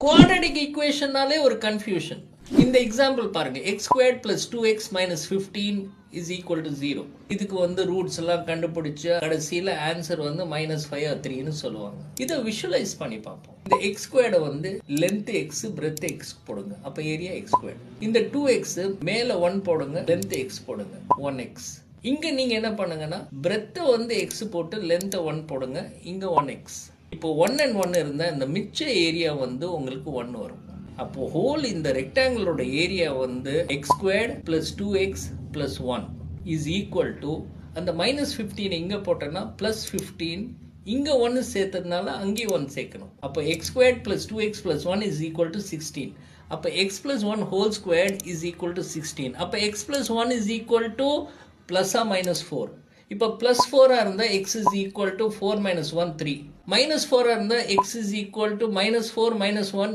Quadratic ஈக்குவேஷன்னாலே ஒரு confusion. இந்த example பாருங்க, X squared plus 2x minus 15 is equal to 0. இதுக்கு வந்து ரூட்ஸ் எல்லாம் கண்டுபிடிச்சு கடைசியில் ஆன்சர் வந்து -5 or 3ன்னு சொல்லுவாங்க. இதை விஷுவலைஸ் பண்ணி பார்ப்போம். இந்த எக்ஸ் ஸ்கொயர்டை வந்து லென்த் எக்ஸ் பிரெத் எக்ஸ் போடுங்க, அப்போ ஏரியா எக்ஸ் ஸ்கொயர்ட். இந்த 2x மேல 1 போடுங்க, லென்த் எக்ஸ் போடுங்க, 1x. இங்க நீங்க என்ன பண்ணுங்கன்னா பிரெத்தை வந்து எக்ஸ் போட்டு லென்த்தை 1 போடுங்க, இங்க 1x. இப்போ 1 and 1 இருந்தா இந்த மிச்ச ஏரியா வந்து உங்களுக்கு 1 வரும். அப்போ ஹோல் இந்த ரெக்டாங்கிளோட ஏரியா வந்து X squared plus 2x plus 1 is equal to அந்த -15 இங்க போட்டோம்னா +15, இங்க 1 சேர்த்ததுனால அங்கேயும் 1 சேர்க்கணும். அப்போ X squared plus 2x plus 1 is equal to 16. அப்போ X plus 1 whole squared is equal to 16. அப்போ X plus 1 is equal to +or -4. இப்போ +4 இருந்தா x is equal to 4 minus 1 3. -4 இருந்தா x is equal to -4 minus 1